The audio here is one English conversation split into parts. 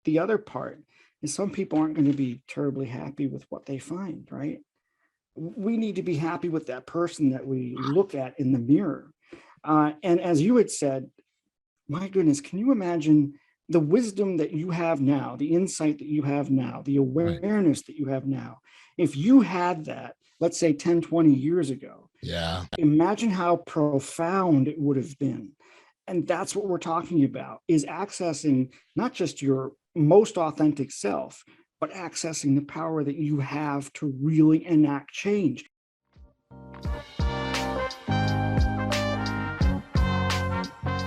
the other part is some people aren't going to be terribly happy with what they find, right? We need to be happy with that person that we look at in the mirror. And as you had said, my goodness, can you imagine the wisdom that you have now, the insight that you have now, the Right. awareness that you have now? If you had that, let's say 10, 20 years ago, Yeah. imagine how profound it would have been. And that's what we're talking about, is accessing not just your most authentic self, but accessing the power that you have to really enact change.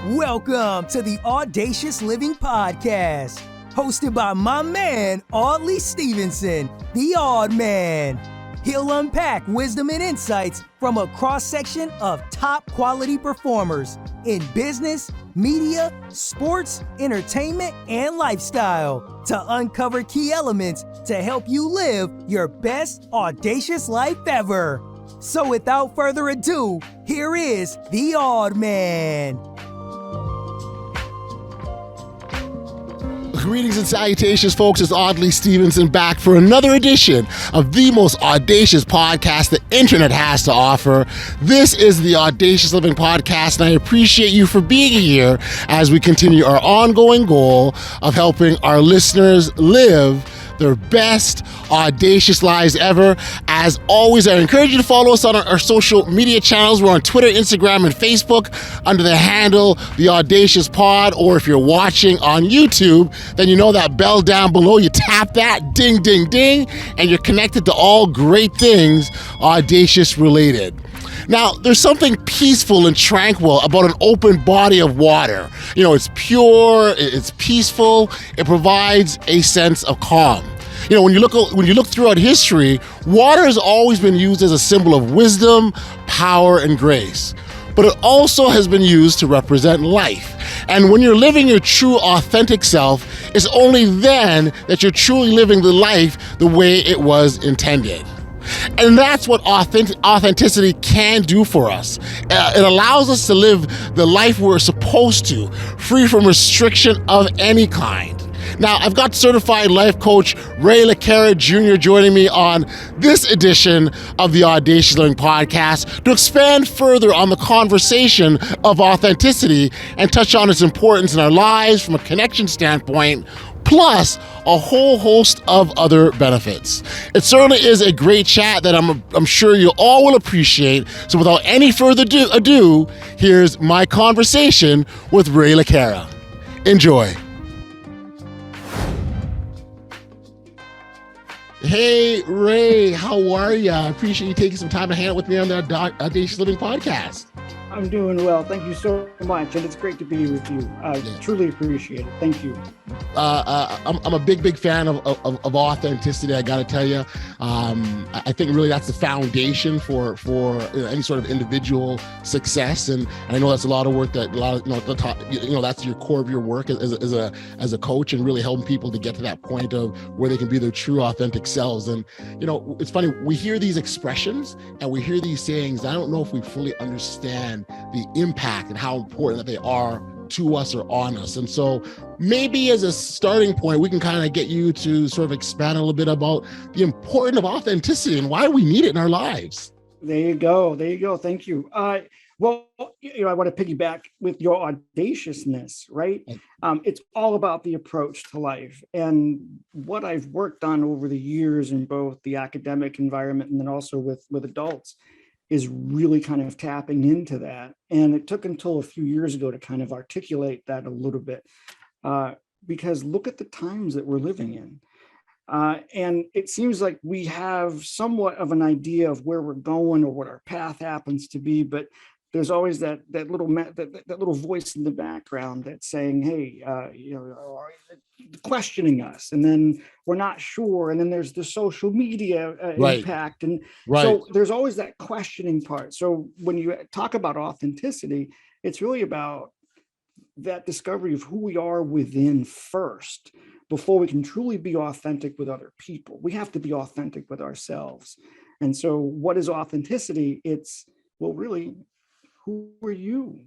Welcome to the Audacious Living Podcast, hosted by my man, Audley Stevenson, the Odd Man. He'll unpack wisdom and insights from a cross-section of top quality performers in business, media, sports, entertainment, and lifestyle to uncover key elements to help you live your best audacious life ever. So without further ado, here is the Odd Man. Greetings and salutations, folks. It's Audley Stevenson back for another edition of the most audacious podcast the internet has to offer. This is the Audacious Living Podcast, and I appreciate you for being here as we continue our ongoing goal of helping our listeners live their best audacious lives ever. As always, I encourage you to follow us on our social media channels. We're on Twitter, Instagram, and Facebook under the handle The Audacious Pod. Or if you're watching on YouTube, then you know that bell down below. You tap that, ding, ding, ding, and you're connected to all great things audacious related. Now, there's something peaceful and tranquil about an open body of water. You know, it's pure, it's peaceful, it provides a sense of calm. You know, when you look throughout history, water has always been used as a symbol of wisdom, power, and grace. But it also has been used to represent life. And when you're living your true, authentic self, it's only then that you're truly living the life the way it was intended. And that's what authenticity can do for us. It allows us to live the life we're supposed to, free from restriction of any kind. Now, I've got certified life coach LeCara Jr. joining me on this edition of the Audacious Living Podcast to expand further on the conversation of authenticity and touch on its importance in our lives from a connection standpoint, plus a whole host of other benefits. It certainly is a great chat that I'm sure you all will appreciate. So without any further ado, here's my conversation with LeCara. Enjoy. Hey, Ray, how are you? I appreciate you taking some time to hang out with me on the Audacious Living Podcast. I'm doing well. Thank you so much. And it's great to be with you. I truly appreciate it. Thank you. I'm a big fan of authenticity. I got to tell you, I think really that's the foundation for any sort of individual success. And I know that's a lot of work that that's your core of your work as a coach, and really helping people to get to that point of where they can be their true authentic selves. And it's funny, we hear these expressions and we hear these sayings. I don't know if we fully understand the impact and how important that they are to us or on us. And so maybe as a starting point, we can kind of get you to sort of expand a little bit about the importance of authenticity and why we need it in our lives. There you go. Thank you. Well, I want to piggyback with your audaciousness, right? It's all about the approach to life. And what I've worked on over the years in both the academic environment and then also with adults is really kind of tapping into that. And it took until a few years ago to kind of articulate that a little bit, because look at the times that we're living in. And it seems like we have somewhat of an idea of where we're going or what our path happens to be, but there's always that little voice in the background that's saying, "Hey, questioning us," and then we're not sure, and then there's the social media impact, and so there's always that questioning part. So when you talk about authenticity, it's really about that discovery of who we are within first, before we can truly be authentic with other people. We have to be authentic with ourselves. And so what is authenticity? It's, well, really, who are you?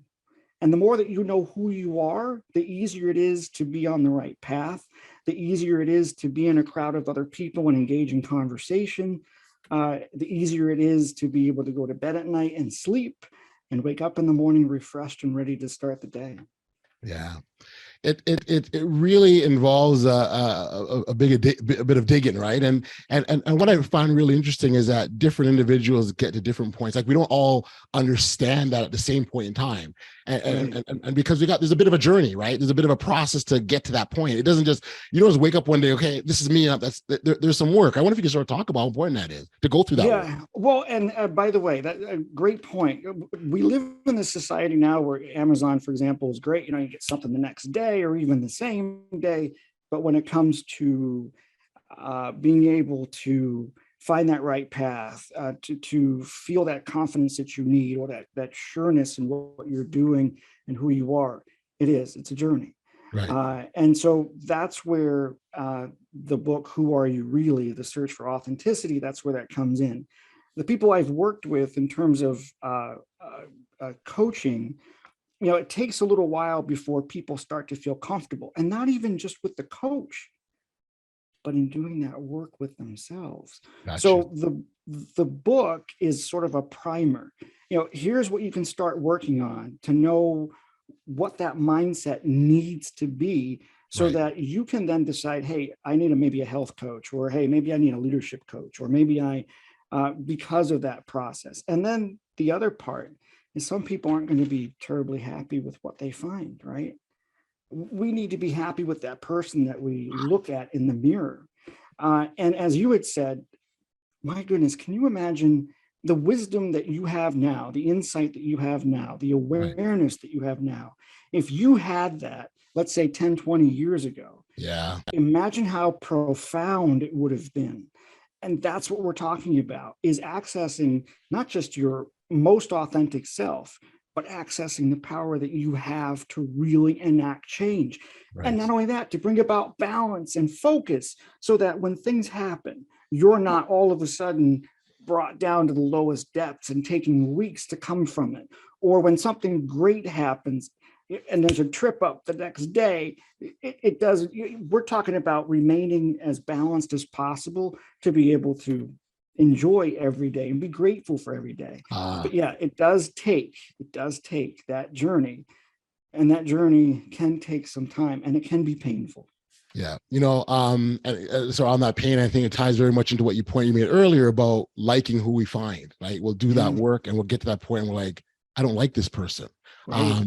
And the more that you know who you are, the easier it is to be on the right path, the easier it is to be in a crowd of other people and engage in conversation, the easier it is to be able to go to bed at night and sleep and wake up in the morning refreshed and ready to start the day. Yeah. It really involves a bit of digging, right? And what I find really interesting is that different individuals get to different points. Like we don't all understand that at the same point in time, and because there's a bit of a journey, right? There's a bit of a process to get to that point. It doesn't just you don't just wake up one day, okay, this is me. There's some work. I wonder if you can sort of talk about how important that is to go through that. Yeah. Work. Well, and by the way, that a great point. We live in this society now where Amazon, for example, is great. You get something the next day or even the same day. But when it comes to being able to find that right path, to feel that confidence that you need, or that sureness in what you're doing and who you are, it's a journey. Right. And so that's where the book, Who Are You Really? The Search for Authenticity, that's where that comes in. The people I've worked with in terms of coaching, it takes a little while before people start to feel comfortable, and not even just with the coach, but in doing that work with themselves. Gotcha. So the book is sort of a primer. Here's what you can start working on to know what that mindset needs to be, so that you can then decide, hey, I need maybe a health coach, or hey, maybe I need a leadership coach, or maybe because of that process. And then the other part is some people aren't going to be terribly happy with what they find, right? We need to be happy with that person that we look at in the mirror. And as you had said, my goodness, can you imagine the wisdom that you have now, the insight that you have now, the awareness that you have now? If you had that, let's say 10, 20 years ago, imagine how profound it would have been. And that's what we're talking about, is accessing not just your most authentic self, but accessing the power that you have to really enact change. And not only that, to bring about balance and focus, so that when things happen, you're not all of a sudden brought down to the lowest depths and taking weeks to come from it. Or when something great happens and there's a trip up the next day, it does. We're talking about remaining as balanced as possible to be able to enjoy every day and be grateful for every day. But yeah, it does take that journey, and that journey can take some time, and it can be painful. Yeah. So on that pain, I think it ties very much into what you made earlier about liking who we find, right? We'll do that work and we'll get to that point and we're like, I don't like this person. Right.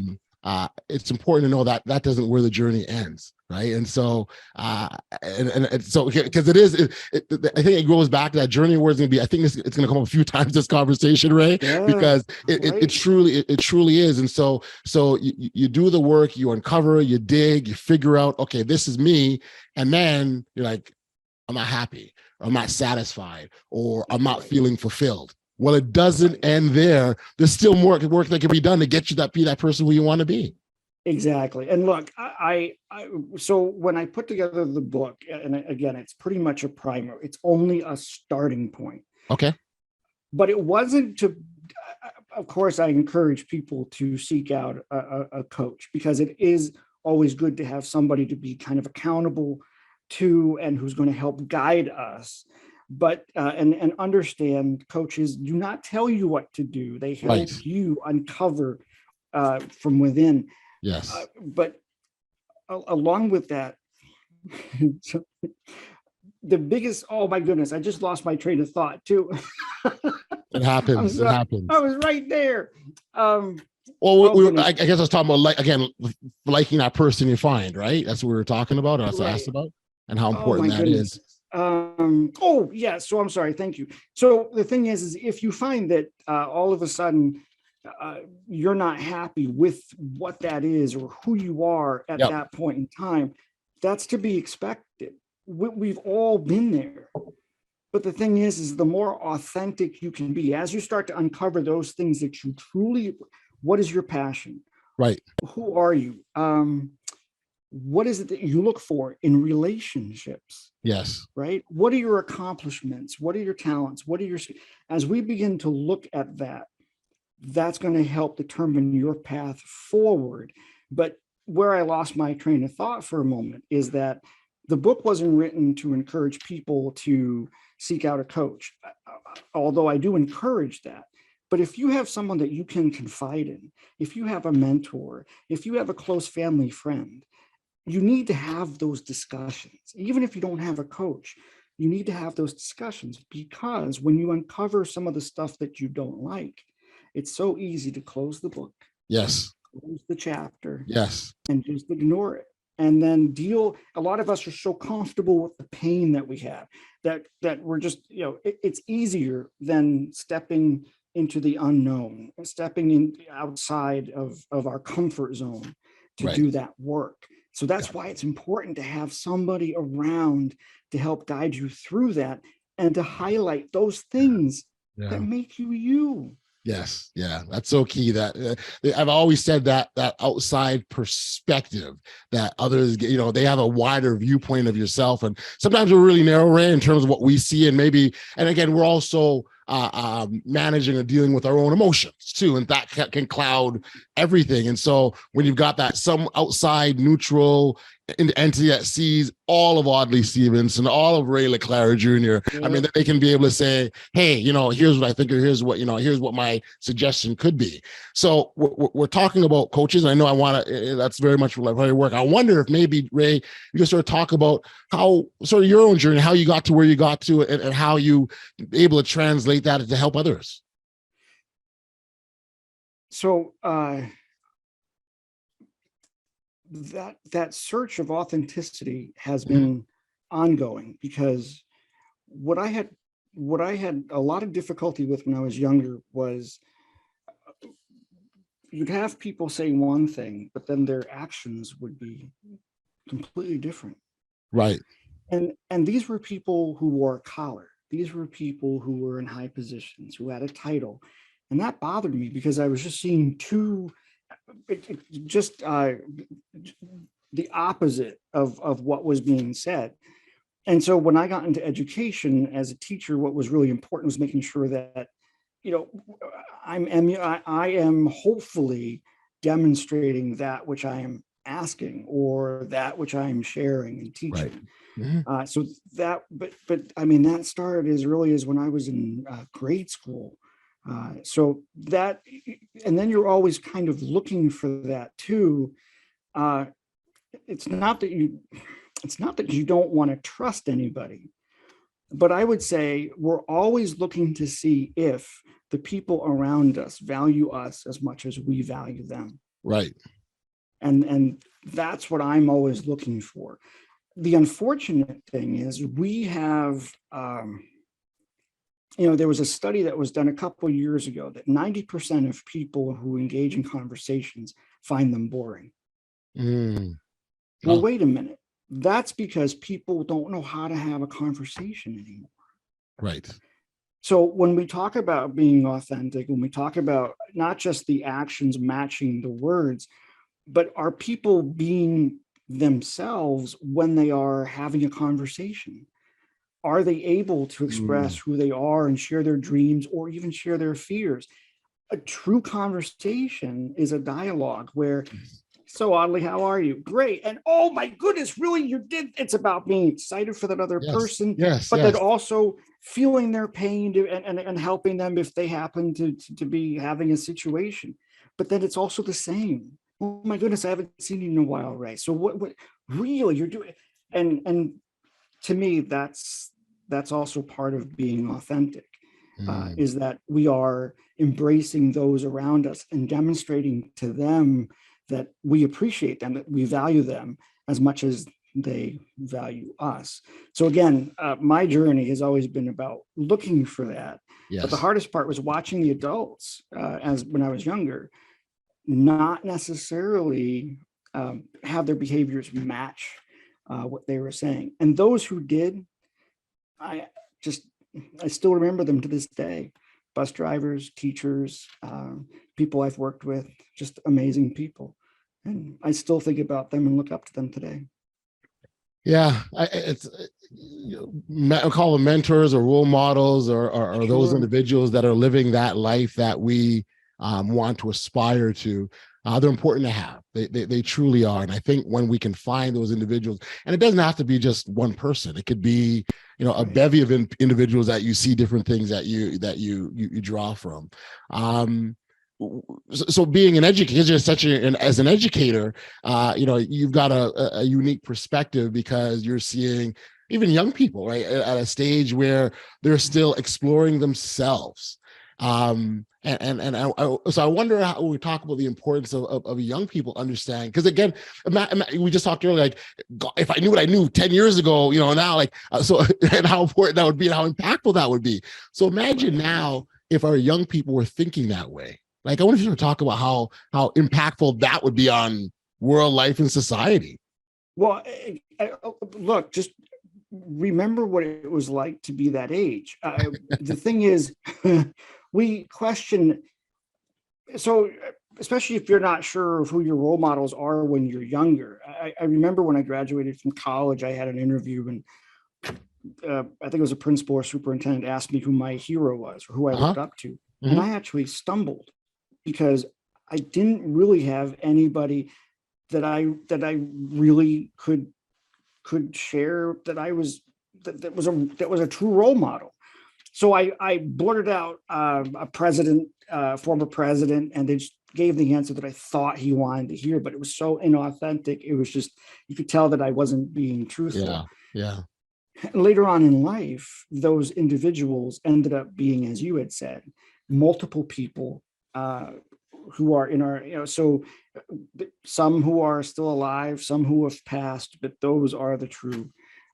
It's important to know that that doesn't where the journey ends, right? And so, so because I think it goes back to that journey where it's going to be. I think it's going to come up a few times this conversation, Ray, because it truly is. And so you do the work, you uncover, you dig, you figure out, okay, this is me, and then you're like, I'm not happy, or I'm not satisfied, or I'm not feeling fulfilled. Well, it doesn't end there. There's still more work that can be done to get you be that person who you want to be. Exactly. And look, so when I put together the book, and again, it's pretty much a primer. It's only a starting point. Okay. But it wasn't to, of course, I encourage people to seek out a coach, because it is always good to have somebody to be kind of accountable to and who's going to help guide us. But and understand, coaches do not tell you what to do. They help you uncover from within. Yes. But along with that, the biggest, oh my goodness, I just lost my train of thought too. It happens. It happens. I was right there. Well, I guess I was talking about, liking that person you find, right? That's what we were talking about. That's what I asked about, and how important that is. So I'm sorry. Thank you. So the thing is if you find that all of a sudden you're not happy with what that is or who you are at that point in time, that's to be expected. We've all been there. But the thing is the more authentic you can be, as you start to uncover those things that you truly, what is your passion? Right. Who are you? What is it that you look for in relationships? Yes. Right. What are your accomplishments? What are your talents? As we begin to look at that, that's going to help determine your path forward. But where I lost my train of thought for a moment is that the book wasn't written to encourage people to seek out a coach, although I do encourage that. But if you have someone that you can confide in, if you have a mentor, if you have a close family friend, you need to have those discussions. Even if you don't have a coach, you need to have those discussions, because when you uncover some of the stuff that you don't like, it's so easy to close the book, Yes. close the chapter, Yes. and just ignore it. And then a lot of us are so comfortable with the pain that we have that we're just, it's easier than stepping into the unknown, stepping in outside of our comfort zone to do that work. So that's why it's important to have somebody around to help guide you through that and to highlight those things that make you you. Yes. Yeah. That's so key. That I've always said that outside perspective, that others, they have a wider viewpoint of yourself. And sometimes we're really narrow, Ray, in terms of what we see. And again, we're also managing and dealing with our own emotions too. And that can cloud everything. And so when you've got that some outside neutral entity that sees all of Audley Stevenson, all of Ray LeClara Jr., I mean, they can be able to say, hey, here's what I think, or here's what my suggestion could be. So we're talking about coaches. And I know that's very much like how you work. I wonder if maybe, Ray, you can sort of talk about how sort of your own journey, how you got to where you got to, and how you able to translate that to help others. So that search of authenticity has been ongoing, because what I had a lot of difficulty with when I was younger was you'd have people say one thing, but then their actions would be completely different. Right. And these were people who wore a collar. These were people who were in high positions, who had a title. And that bothered me, because I was just seeing the opposite of what was being said. And so when I got into education as a teacher, what was really important was making sure that, I am hopefully demonstrating that which I am asking, or that which I am sharing and teaching. Right. So that, but I mean, that started as early as when I was in grade school. So that, and then you're always kind of looking for that too. It's not that you don't want to trust anybody, but I would say we're always looking to see if the people around us value us as much as we value them. Right. And that's what I'm always looking for. The unfortunate thing is we have, there was a study that was done a couple of years ago that 90% of people who engage in conversations find them boring. Well, wait a minute. That's because people don't know how to have a conversation anymore. Right. So when we talk about being authentic, when we talk about not just the actions matching the words, but are people being themselves when they are having a conversation? Are they able to express who they are and share their dreams, or even share their fears? A true conversation is a dialogue where, so Audley, how are you? Great. And oh my goodness, really, you did. It's about being excited for that other person, but then also feeling their pain and helping them if they happen to be having a situation. But then it's also the same. Oh my goodness, I haven't seen you in a while, Ray. So what really you're doing? And to me, that's also part of being authentic, is that we are embracing those around us and demonstrating to them that we appreciate them, that we value them as much as they value us. So again, my journey has always been about looking for that. Yes. But the hardest part was watching the adults as when I was younger, not necessarily have their behaviors match what they were saying. And those who did, I still remember them to this day. Bus drivers, teachers, people I've worked with, just amazing people. And I still think about them and look up to them today. Yeah, I call them mentors or role models, or those individuals that are living that life that we want to aspire to, they're important to have. They truly are. And I think when we can find those individuals, and it doesn't have to be just one person, it could be, a bevy of individuals that you see different things that you draw from. So being an educator, as an educator, you've got a unique perspective, because you're seeing even young people, right, at a stage where they're still exploring themselves. So I wonder how we talk about the importance of young people understanding, because again, we just talked earlier, like, God, if I knew what I knew 10 years ago, now, like, so, and how important that would be and how impactful that would be. So imagine now if our young people were thinking that way. Like, I wonder if you would talk about how impactful that would be on world life and society. Well, look, just remember what it was like to be that age. The thing is, we question, so especially if you're not sure of who your role models are when you're younger. I remember when I graduated from college, I had an interview, and I think it was a principal or superintendent asked me who my hero was, or who I looked up to. Mm-hmm. And I actually stumbled, because I didn't really have anybody that I really could share that was a true role model. So I blurted out a president, former president, and they just gave the answer that I thought he wanted to hear, but it was so inauthentic. It was just, you could tell that I wasn't being truthful. Yeah. Later on in life, those individuals ended up being, as you had said, multiple people who are in our, so some who are still alive, some who have passed, but those are the true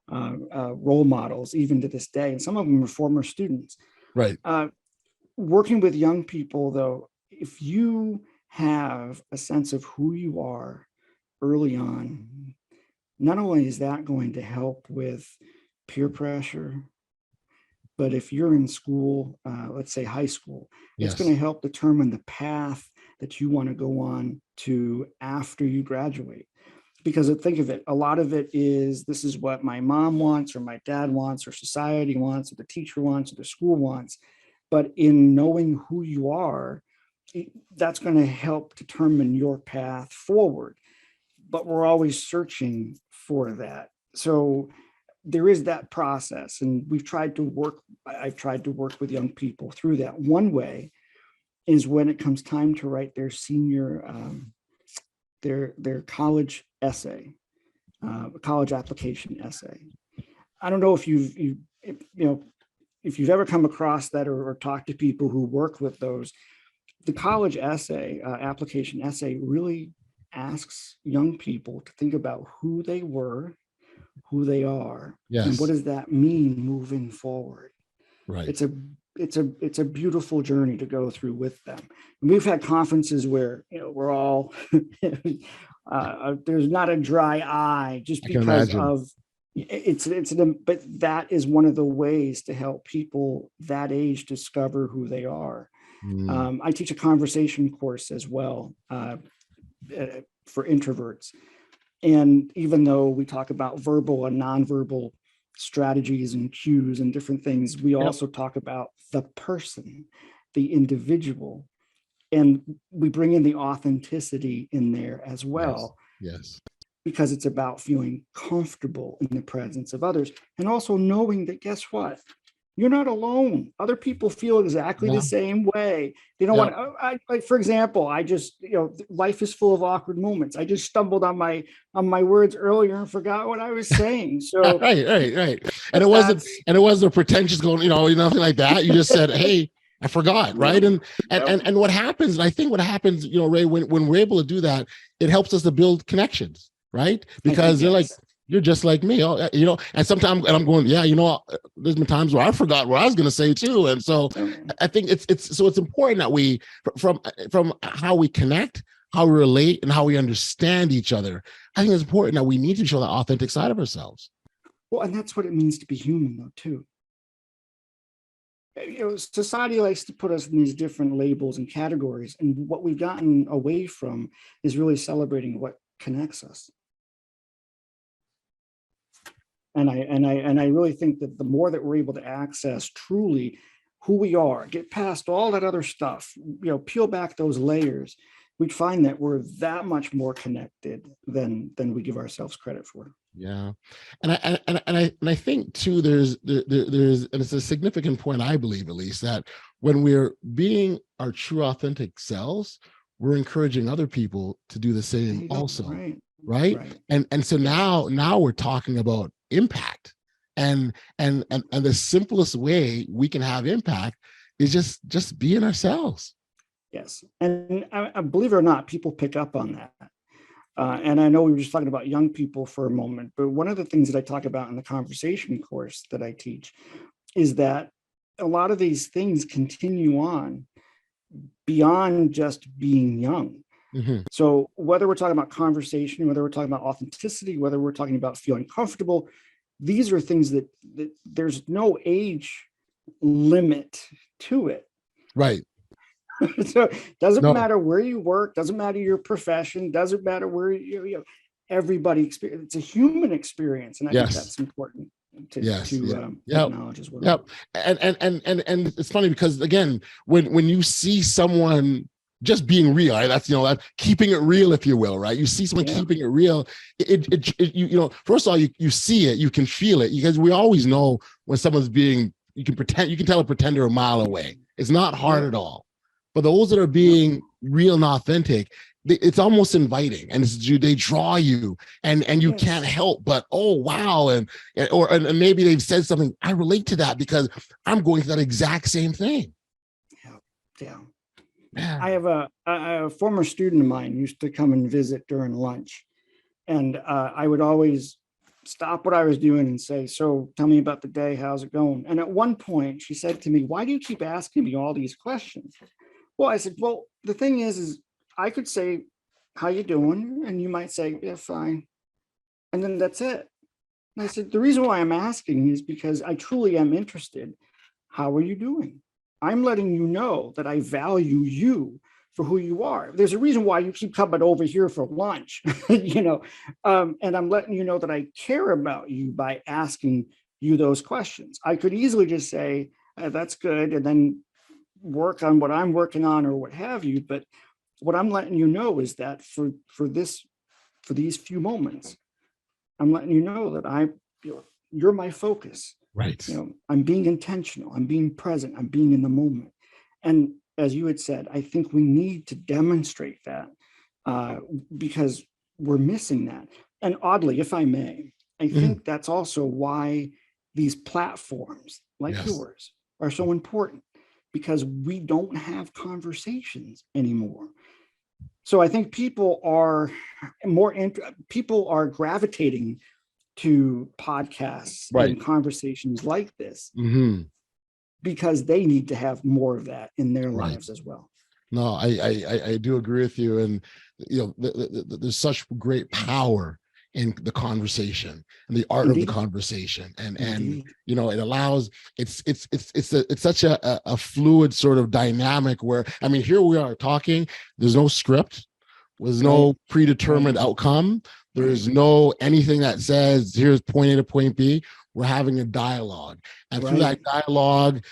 role models, even to this day. And some of them are former students. Right. Working with young people, though, if you have a sense of who you are early on, not only is that going to help with peer pressure, but if you're in school, let's say high school, it's going to help determine the path that you want to go on to after you graduate. Because think of it, a lot of it is, this is what my mom wants, or my dad wants, or society wants, or the teacher wants, or the school wants. But in knowing who you are, that's going to help determine your path forward. But we're always searching for that. So there is that process, and I've tried to work with young people through that. One way is when it comes time to write their senior, their college essay, college application essay. I don't know if you've ever come across that, or talked to people who work with those. The college essay, application essay, really asks young people to think about who they were, who they are, and what does that mean moving forward. Right. It's a beautiful journey to go through with them. And we've had conferences where we're all there's not a dry eye, just because of but that is one of the ways to help people that age discover who they are. I teach a conversation course as well for introverts. And even though we talk about verbal and nonverbal strategies and cues and different things, we also talk about the person, the individual, and we bring in the authenticity in there as well. Yes. Because it's about feeling comfortable in the presence of others, and also knowing that, guess what? You're not alone. Other people feel exactly the same way. They don't want to, for example, I just, life is full of awkward moments. I just stumbled on my words earlier and forgot what I was saying. So right. And it wasn't a pretentious going, nothing like that. You just said, hey, I forgot. Right. And what happens, and I think what happens, Ray, when we're able to do that, it helps us to build connections, right? Because they're like, you're just like me, and sometimes, and I'm going, there's been times where I forgot what I was going to say too. And so I think it's important that we, from how we connect, how we relate, and how we understand each other, I think it's important that we need to show that authentic side of ourselves. Well, and that's what it means to be human, though, too. Society likes to put us in these different labels and categories, and what we've gotten away from is really celebrating what connects us. And I really think that the more that we're able to access truly who we are, get past all that other stuff, peel back those layers, we'd find that we're that much more connected than we give ourselves credit for. Yeah, and I think too, there's and it's a significant point, I believe at least, that when we're being our true authentic selves, we're encouraging other people to do the same also, right? And so now we're talking about impact, and the simplest way we can have impact is just being ourselves. Yes, and I believe it or not, people pick up on that. And I know we were just talking about young people for a moment, but one of the things that I talk about in the conversation course that I teach is that a lot of these things continue on beyond just being young. Mm-hmm. So whether we're talking about conversation, whether we're talking about authenticity, whether we're talking about feeling comfortable, these are things that there's no age limit to it. Right. So it doesn't matter where you work, doesn't matter your profession, doesn't matter where everybody experience. It's a human experience, and I think that's important to acknowledge as well. Yep. And it's funny because again, when you see someone just being real, right? That's keeping it real, if you will, right? You see someone keeping it real. First of all, you see it, you can feel it, because we always know when someone's being. You can tell a pretender a mile away. It's not hard at all. But those that are being real and authentic, it's almost inviting, and they draw you, and you can't help but, oh wow, and maybe they've said something. I relate to that because I'm going through that exact same thing. Yeah. I have a former student of mine used to come and visit during lunch, and I would always stop what I was doing and say, "So tell me about the day. How's it going?" And at one point, she said to me, "Why do you keep asking me all these questions?" Well, I said, well, the thing is I could say, "How you doing?" And you might say, "Yeah, fine." And then that's it. And I said, the reason why I'm asking is because I truly am interested. How are you doing? I'm letting you know that I value you for who you are. There's a reason why you keep coming over here for lunch, and I'm letting you know that I care about you by asking you those questions. I could easily just say, "That's good," and then work on what I'm working on or what have you. But what I'm letting you know is that for these few moments, I'm letting you know that you're my focus. Right. I'm being intentional. I'm being present. I'm being in the moment. And as you had said, I think we need to demonstrate that because we're missing that. And oddly, if I may, I think that's also why these platforms like yours are so important, because we don't have conversations anymore. So I think people are gravitating to podcasts and conversations like this because they need to have more of that in their lives as well. No, I do agree with you. And there's such great power in the conversation and the art of the conversation, and it allows it's such a fluid sort of dynamic where, I mean, here we are talking, there's no script, there's no predetermined outcome, there's no anything that says here's point A to point B. We're having a dialogue, and through that dialogue,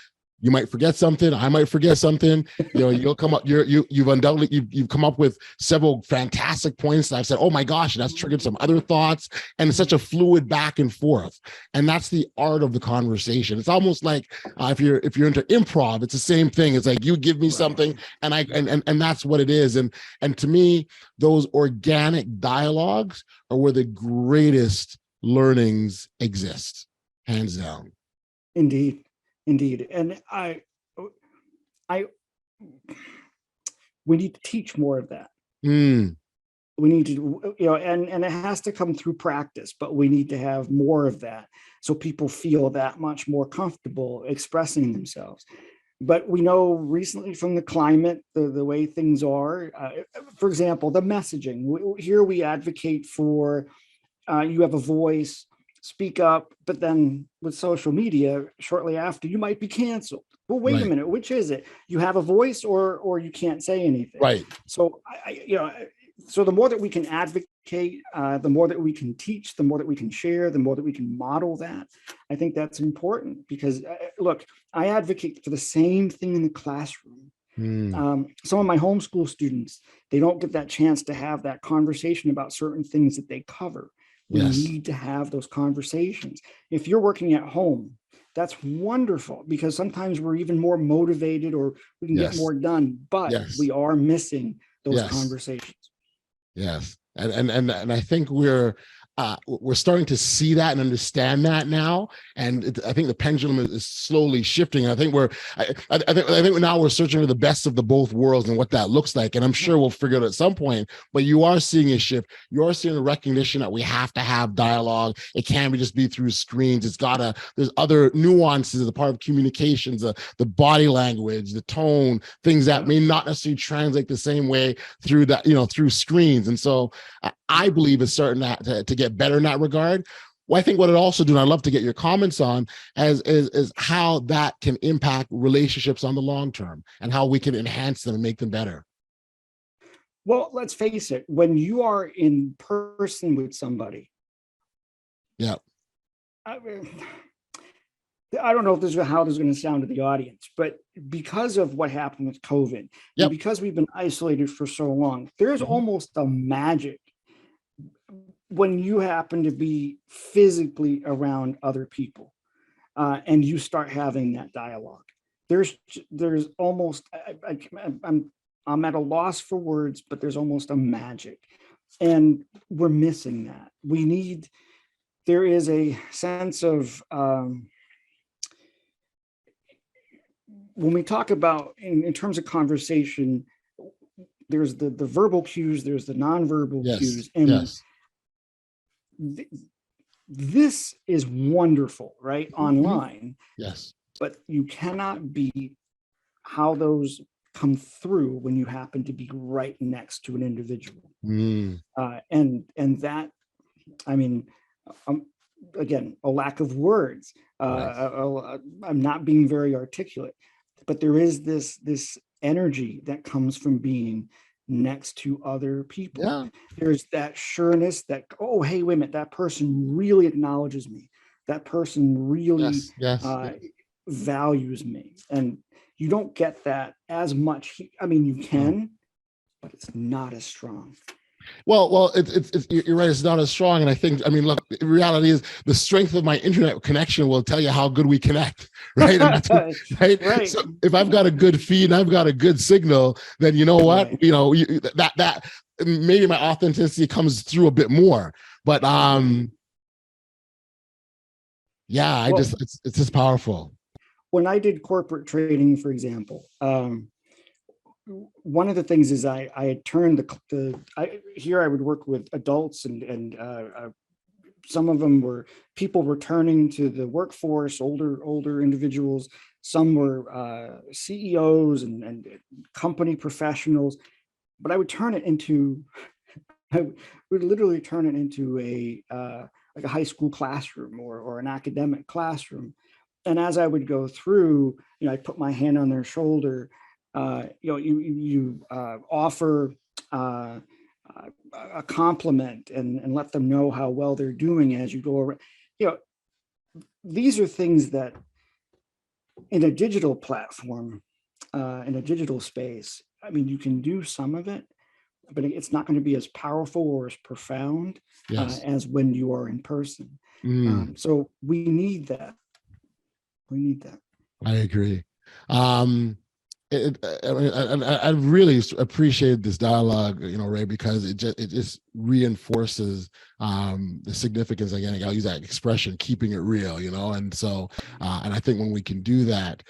you might forget something. I might forget something. You'll come up. You've undoubtedly you've come up with several fantastic points that I've said, "Oh my gosh," and that's triggered some other thoughts. And it's such a fluid back and forth. And that's the art of the conversation. It's almost like if you're into improv, it's the same thing. It's like you give me something, and and that's what it is. And to me, those organic dialogues are where the greatest learnings exist, hands down. Indeed. And we need to teach more of that. We need to, and it has to come through practice, but we need to have more of that so people feel that much more comfortable expressing themselves. But we know recently from the climate, the way things are, for example, the messaging. Here we advocate for you have a voice, speak up, but then with social media, shortly after, you might be canceled. Well, wait a minute, which is it? You have a voice or you can't say anything. Right. So, So the more that we can advocate, the more that we can teach, the more that we can share, the more that we can model that. I think that's important because, look, I advocate for the same thing in the classroom. Some of my homeschool students, they don't get that chance to have that conversation about certain things that they cover. We need to have those conversations. If you're working at home, that's wonderful because sometimes we're even more motivated or we can get more done, but we are missing those conversations. Yes. And I think we're starting to see that and understand that now. And I think the pendulum is slowly shifting. I think I think now we're searching for the best of the both worlds and what that looks like. And I'm sure we'll figure it out at some point, but you are seeing a shift. You are seeing a recognition that we have to have dialogue. It can't just be through screens. There's other nuances as a part of communications, the body language, the tone, things that may not necessarily translate the same way through that, through screens. And so I believe it's starting to get better in that regard. Well, I think what it also do, and I'd love to get your comments on, is how that can impact relationships on the long term and how we can enhance them and make them better. Well, let's face it, when you are in person with somebody, I don't know if how this is going to sound to the audience, but because of what happened with COVID, and because we've been isolated for so long, there's almost a magic when you happen to be physically around other people and you start having that dialogue. There's almost, I'm at a loss for words, but there's almost a magic, and we're missing that. There is a sense of, when we talk about in terms of conversation, there's the verbal cues, there's the nonverbal cues, and this is wonderful, right? Online. Yes. But you cannot beat how those come through when you happen to be right next to an individual. And that, I mean, again, a lack of words. I'm not being very articulate, but there is this energy that comes from being next to other people. There's that sureness that, oh, hey, wait a minute, that person really acknowledges me. That person really values me. And you don't get that as much. I mean, you can, but it's not as strong. Well, it's you're right. It's not as strong, and I think, look, the reality is the strength of my internet connection will tell you how good we connect, right? Right. So if I've got a good feed and I've got a good signal, then you know what, that maybe my authenticity comes through a bit more. But it's just powerful. When I did corporate training, for example, one of the things is I had turned here I would work with adults and some of them were people returning to the workforce, older individuals. Some were CEOs and company professionals, but I would literally turn it into like a high school classroom or an academic classroom. And as I would go through, I put my hand on their shoulder. You offer a compliment and let them know how well they're doing as you go around. These are things that in a digital platform, in a digital space, you can do some of it, but it's not going to be as powerful or as profound as when you are in person. So we need that. I agree. I really appreciate this dialogue, Ray, because it just reinforces the significance. Again, I'll use that expression, keeping it real, and so and I think when we can do that,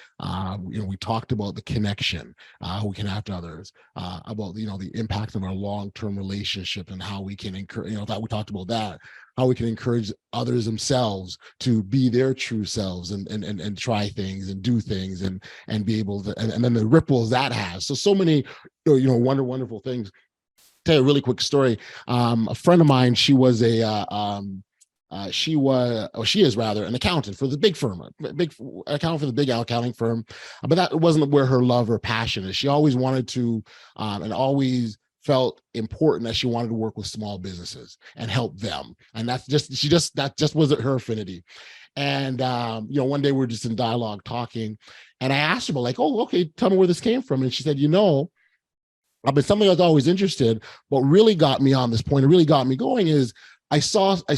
we talked about the connection we can have to others, about the impact of our long-term relationship and how we can encourage, we talked about that, how we can encourage others themselves to be their true selves and try things and do things and be able to, and then the ripples that has. So many, wonderful things. Tell you a really quick story. A friend of mine, she is an accountant for the big firm, big accountant for the big accounting firm. But that wasn't where her love or passion is. She always wanted to, and always felt important that she wanted to work with small businesses and help them. And that just wasn't her affinity. And, one day we're just in dialogue talking, and I asked her about, like, oh, okay, tell me where this came from. And she said, I've been something I was always interested, but really got me on this point, and really got me going is I saw, I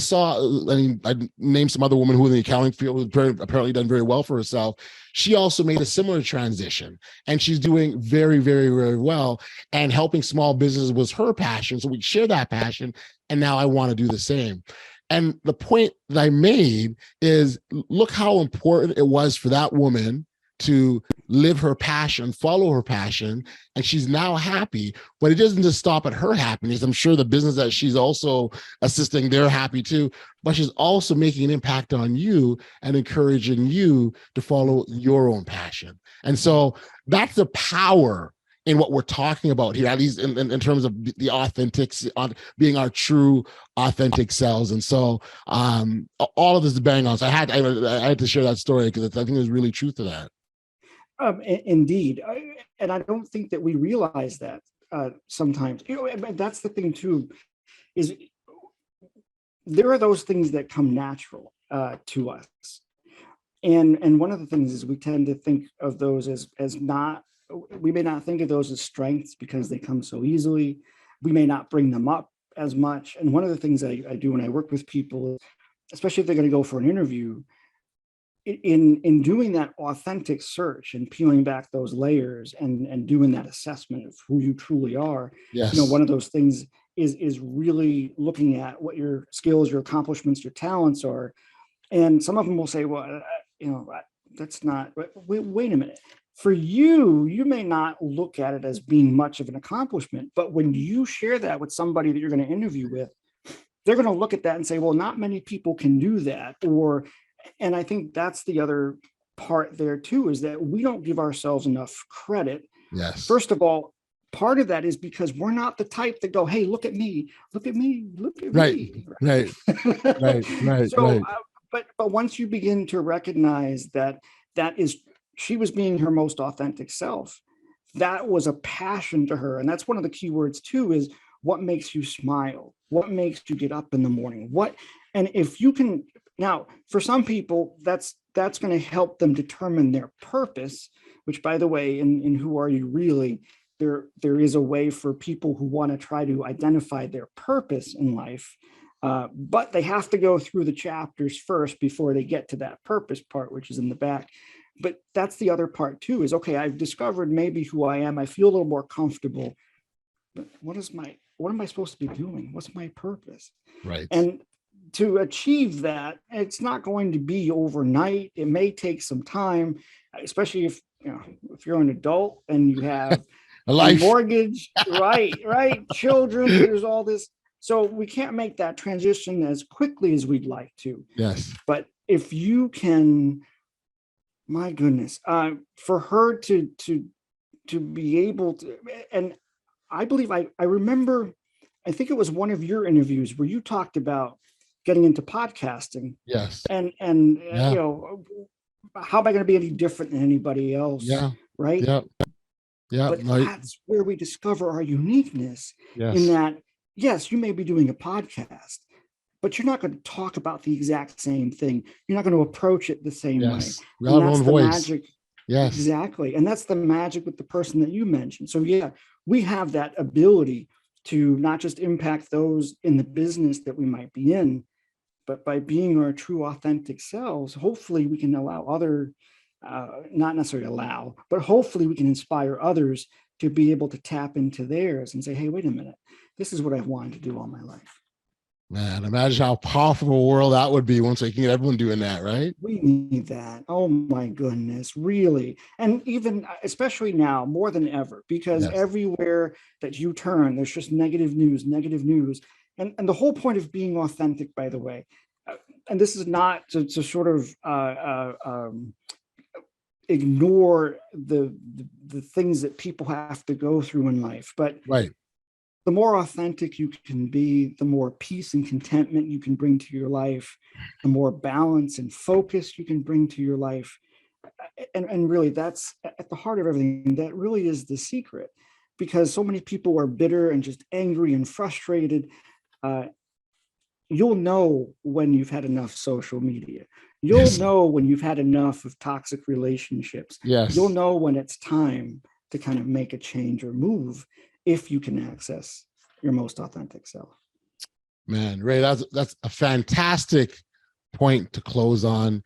named some other woman who in the accounting field who apparently done very well for herself. She also made a similar transition, and she's doing very, very, very well, and helping small businesses was her passion. So we share that passion, and now I want to do the same. And the point that I made is, look how important it was for that woman to live her passion, follow her passion, and she's now happy. But it doesn't just stop at her happiness. I'm sure the business that she's also assisting, they're happy too, but she's also making an impact on you and encouraging you to follow your own passion. And so that's the power in what we're talking about here, at least in terms of the authentic, being our true authentic selves. And so all of this is bang on. So I had to share that story because I think there's really truth to that. Indeed. And I don't think that we realize that sometimes. That's the thing too, is there are those things that come natural to us. And one of the things is we tend to think of those as not, we may not think of those as strengths because they come so easily. We may not bring them up as much. And one of the things I do when I work with people, especially if they're going to go for an interview, in doing that authentic search and peeling back those layers and doing that assessment of who you truly are, yes. One of those things is really looking at what your skills, your accomplishments, your talents are. And some of them will say, well, that's not, wait a minute. For you, you may not look at it as being much of an accomplishment, but when you share that with somebody that you're going to interview with, they're going to look at that and say, well, not many people can do that. And I think that's the other part there too, is that we don't give ourselves enough credit. Yes. First of all, part of that is because we're not the type that go, hey, look at me, look at me, look at me. Right. So, but once you begin to recognize that she was being her most authentic self, that was a passion to her. And that's one of the key words too, is what makes you smile, what makes you get up in the morning, and if you can. Now, for some people, that's going to help them determine their purpose, which, by the way, in Who Are You Really, there is a way for people who want to try to identify their purpose in life, but they have to go through the chapters first before they get to that purpose part, which is in the back. But that's the other part too, is, okay, I've discovered maybe who I am. I feel a little more comfortable, but what am I supposed to be doing? What's my purpose? Right. And to achieve that, it's not going to be overnight. It may take some time, especially if you're an adult and you have a life, mortgage, right, children. There's all this, so we can't make that transition as quickly as we'd like to. Yes, but if you can, my goodness, for her to be able to, and I believe I remember, I think it was one of your interviews where you talked about getting into podcasting. Yes. And how am I going to be any different than anybody else? Yeah. Right. Yeah. Yeah. But that's where we discover our uniqueness. Yes. In that, yes, you may be doing a podcast, but you're not going to talk about the exact same thing. You're not going to approach it the same way. We all have our own voice. Magic. Yes. Exactly. And that's the magic with the person that you mentioned. So yeah, we have that ability to not just impact those in the business that we might be in, but by being our true authentic selves, hopefully we can allow not necessarily allow, but hopefully we can inspire others to be able to tap into theirs and say, hey, wait a minute, this is what I've wanted to do all my life. Man, imagine how powerful a world that would be once we can get everyone doing that, right? We need that. Oh my goodness, really. And even, especially now, more than ever, because everywhere that you turn, there's just negative news. And the whole point of being authentic, by the way, and this is not to sort of ignore the things that people have to go through in life, but the more authentic you can be, the more peace and contentment you can bring to your life, the more balance and focus you can bring to your life. And really, that's at the heart of everything. That really is the secret. because so many people are bitter and just angry and frustrated. You'll know when you've had enough social media. You'll know when you've had enough of toxic relationships. Yes. You'll know when it's time to kind of make a change or move if you can access your most authentic self. Man, Ray, that's a fantastic point to close on.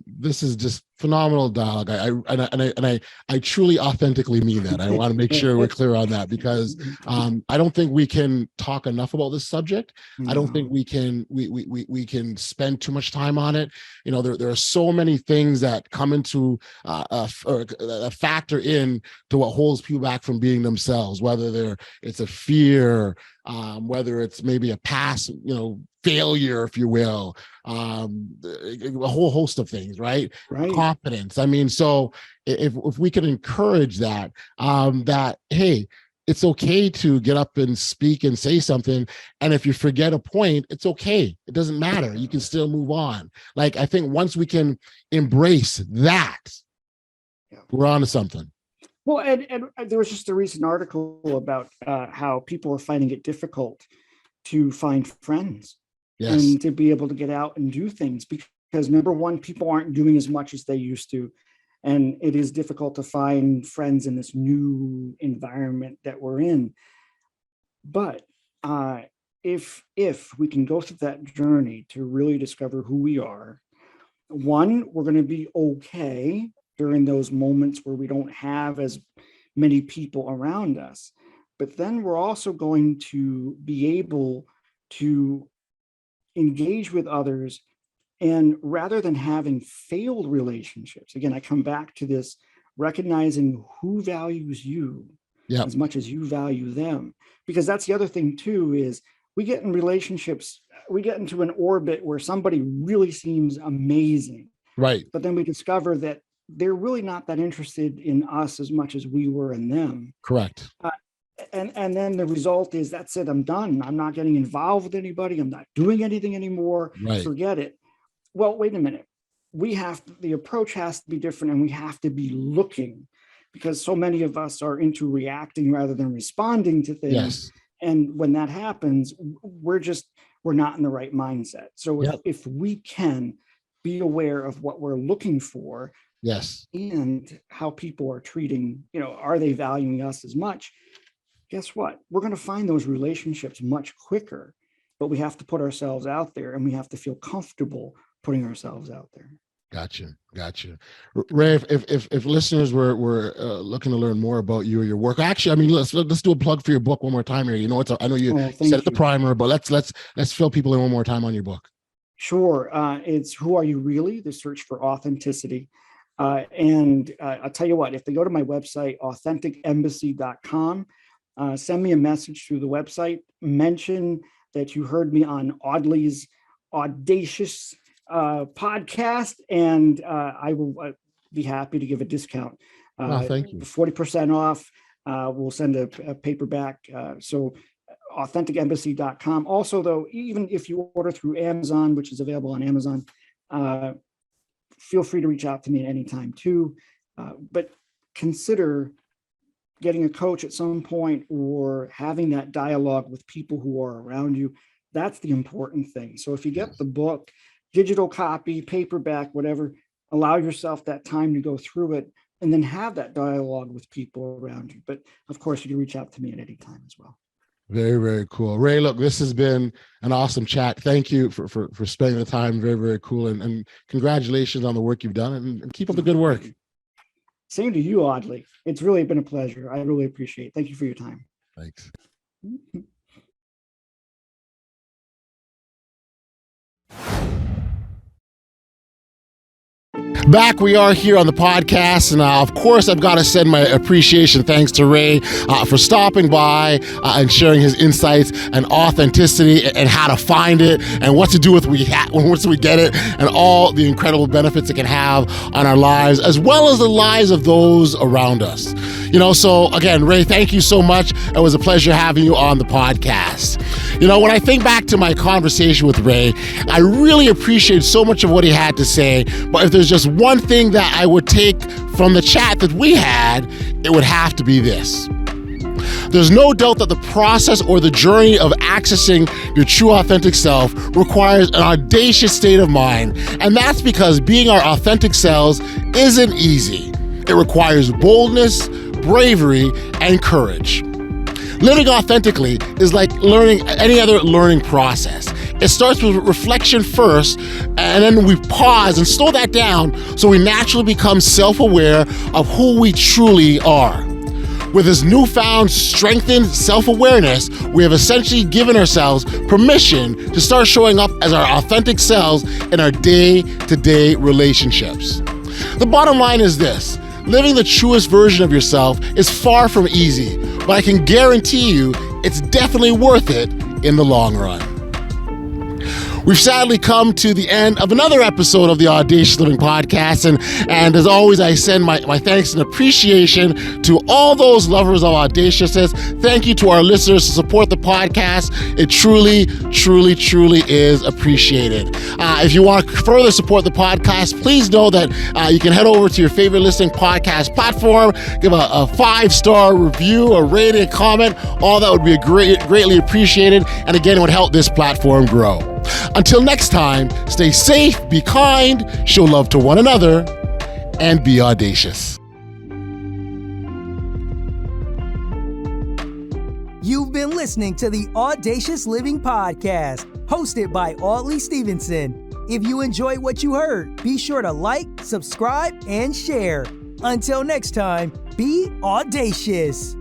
This is just phenomenal dialogue. I truly authentically mean that. I want to make sure we're clear on that, because I don't think we can talk enough about this subject. No. I don't think we can spend too much time on it. You know, there are so many things that come into a factor in to what holds people back from being themselves, whether it's a fear, whether it's maybe a past, failure, if you will, a whole host of things, right? Confidence. I mean, so if we can encourage that, that, hey, it's okay to get up and speak and say something. And if you forget a point, it's okay. It doesn't matter. You can still move on. Like, I think once we can embrace that, we're on to something. Well, and there was just a recent article about how people are finding it difficult to find friends. Yes. And to be able to get out and do things, because number one, people aren't doing as much as they used to. And it is difficult to find friends in this new environment that we're in. But if we can go through that journey to really discover who we are, one, we're going to be okay during those moments where we don't have as many people around us. But then we're also going to be able to engage with others, and rather than having failed relationships, again, I come back to this, recognizing who values you as much as you value them, because that's the other thing too, is we get in relationships, we get into an orbit where somebody really seems amazing, right? But then we discover that they're really not that interested in us as much as we were in them. Correct. And then the result is, that's it, I'm done. I'm not getting involved with anybody. I'm not doing anything anymore. Right. Forget it. Well, wait a minute. The approach has to be different, and we have to be looking, because so many of us are into reacting rather than responding to things. Yes. And when that happens, we're not in the right mindset. So if we can be aware of what we're looking for, yes, and how people are treating, are they valuing us as much? Guess what? We're going to find those relationships much quicker, but we have to put ourselves out there, and we have to feel comfortable putting ourselves out there. Gotcha. Ray, if listeners were looking to learn more about you or your work, actually, I mean, let's do a plug for your book one more time here. I know you said the primer, but let's fill people in one more time on your book. Sure. It's Who Are You Really? The Search for Authenticity. And I'll tell you what, if they go to my website, authenticembassy.com, send me a message through the website, mention that you heard me on Audley's Audacious podcast, and I will be happy to give a discount. Thank you. 40% off. We'll send a paperback. So authenticembassy.com. Also, though, even if you order through Amazon, which is available on Amazon, feel free to reach out to me at any time too. But consider getting a coach at some point, or having that dialogue with people who are around you. That's the important thing. So if you get the book, digital copy, paperback, whatever, allow yourself that time to go through it, and then have that dialogue with people around you. But of course, you can reach out to me at any time as well. Very, very cool. Ray, look, this has been an awesome chat. Thank you for spending the time. Very, very cool. And congratulations on the work you've done, and keep up the good work. Same to you, Audley. It's really been a pleasure. I really appreciate it. Thank you for your time. Thanks. Back we are here on the podcast, and of course I've got to send my appreciation thanks to Ray for stopping by and sharing his insights and authenticity and how to find it and what to do once we get it, and all the incredible benefits it can have on our lives as well as the lives of those around us. So again, Ray, thank you so much. It was a pleasure having you on the podcast. When I think back to my conversation with Ray, I really appreciate so much of what he had to say, but if there's just one thing that I would take from the chat that we had, it would have to be this. There's no doubt that the process or the journey of accessing your true authentic self requires an audacious state of mind, and that's because being our authentic selves isn't easy. It requires boldness, bravery, and courage. Living authentically is like learning any other learning process. It starts with reflection first, and then we pause and slow that down so we naturally become self-aware of who we truly are. With this newfound strengthened self-awareness, we have essentially given ourselves permission to start showing up as our authentic selves in our day-to-day relationships. The bottom line is this: living the truest version of yourself is far from easy, but I can guarantee you it's definitely worth it in the long run. We've sadly come to the end of another episode of the Audacious Living Podcast, and as always, I send my thanks and appreciation to all those lovers of audaciousness. Thank you to our listeners to support the podcast. It truly, truly, truly is appreciated. If you want to further support the podcast, please know that you can head over to your favorite listening podcast platform, give a 5-star review, a rating, a comment. All that would be greatly appreciated, and again, it would help this platform grow. Until next time, stay safe, be kind, show love to one another, and be audacious. You've been listening to the Audacious Living Podcast, hosted by Audley Stevenson. If you enjoyed what you heard, be sure to like, subscribe, and share. Until next time, be audacious.